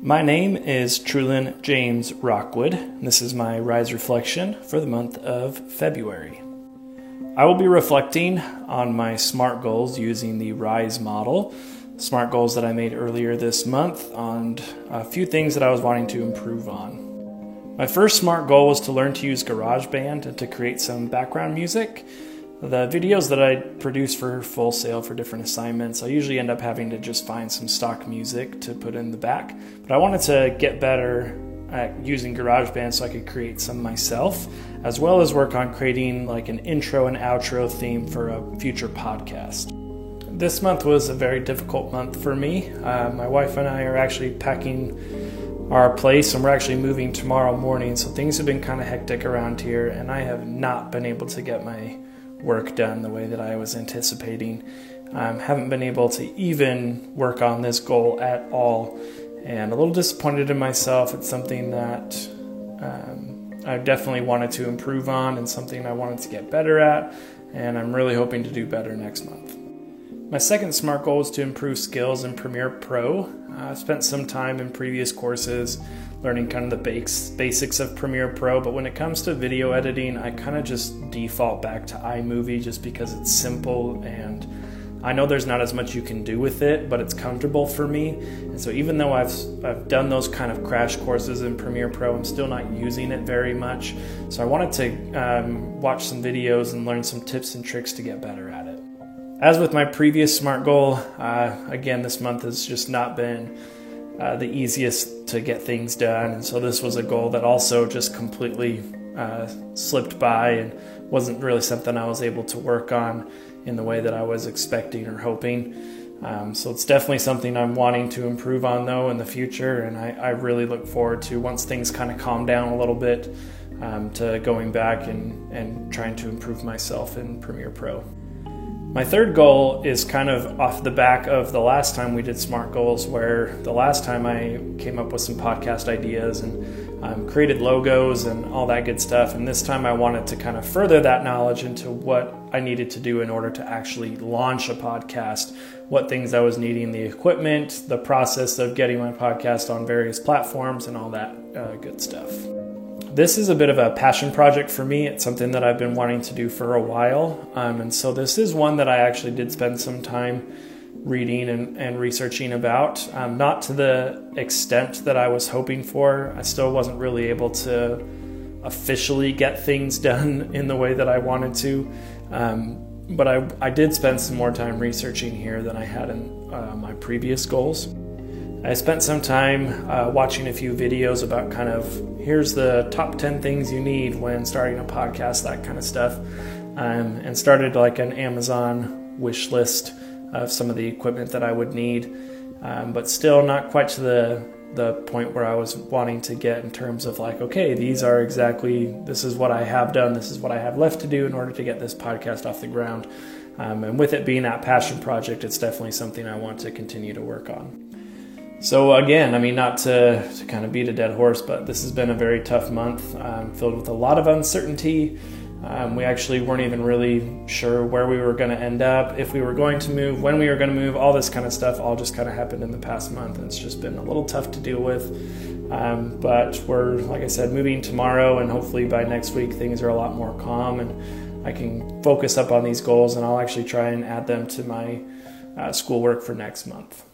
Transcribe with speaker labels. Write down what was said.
Speaker 1: My name is Trulin James Rockwood, and this is my Rise Reflection for the month of February. I will be reflecting on my SMART goals using the RISE model, SMART goals that I made earlier this month, on a few things that I was wanting to improve on. My first SMART goal was to learn to use GarageBand and to create some background music. The videos that I produce for Full Sail for different assignments, I usually end up having to just find some stock music to put in the back. But I wanted to get better at using GarageBand so I could create some myself, as well as work on creating like an intro and outro theme for a future podcast. This month was a very difficult month for me. My wife and I are actually packing our place, and we're actually moving tomorrow morning, so things have been kind of hectic around here, and I have not been able to get my work done the way that I was anticipating. Haven't been able to even work on this goal at all, and a little disappointed in myself. It's something that I definitely wanted to improve on and something I wanted to get better at, and I'm really hoping to do better next month. My second SMART goal is to improve skills in Premiere Pro. I've spent some time in previous courses learning kind of the basics of Premiere Pro, but when it comes to video editing, I kind of just default back to iMovie just because it's simple, and I know there's not as much you can do with it, but it's comfortable for me. And so even though I've done those kind of crash courses in Premiere Pro, I'm still not using it very much. So I wanted to watch some videos and learn some tips and tricks to get better at it. As with my previous SMART goal, again, this month has just not been the easiest to get things done, and so this was a goal that also just completely slipped by and wasn't really something I was able to work on in the way that I was expecting or hoping. So it's definitely something I'm wanting to improve on though in the future, and I really look forward to, once things kind of calm down a little bit, to going back and trying to improve myself in Premiere Pro. My third goal is kind of off the back of the last time we did SMART goals, where the last time I came up with some podcast ideas and created logos and all that good stuff. And this time I wanted to kind of further that knowledge into what I needed to do in order to actually launch a podcast, what things I was needing, the equipment, the process of getting my podcast on various platforms and all that good stuff. This is a bit of a passion project for me. It's something that I've been wanting to do for a while. And so this is one that I actually did spend some time reading and researching about. Not to the extent that I was hoping for. I still wasn't really able to officially get things done in the way that I wanted to. But I did spend some more time researching here than I had in my previous goals. I spent some time watching a few videos about kind of, here's the top 10 things you need when starting a podcast, that kind of stuff, and started like an Amazon wish list of some of the equipment that I would need, but still not quite to the point where I was wanting to get in terms of like, okay, this is what I have done, this is what I have left to do in order to get this podcast off the ground. And with it being that passion project, it's definitely something I want to continue to work on. So again, not to kind of beat a dead horse, but this has been a very tough month, filled with a lot of uncertainty. We actually weren't even really sure where we were going to end up, if we were going to move, when we were going to move, all this kind of stuff all just kind of happened in the past month, and it's just been a little tough to deal with. But we're, like I said, moving tomorrow, and hopefully by next week things are a lot more calm and I can focus up on these goals, and I'll actually try and add them to my schoolwork for next month.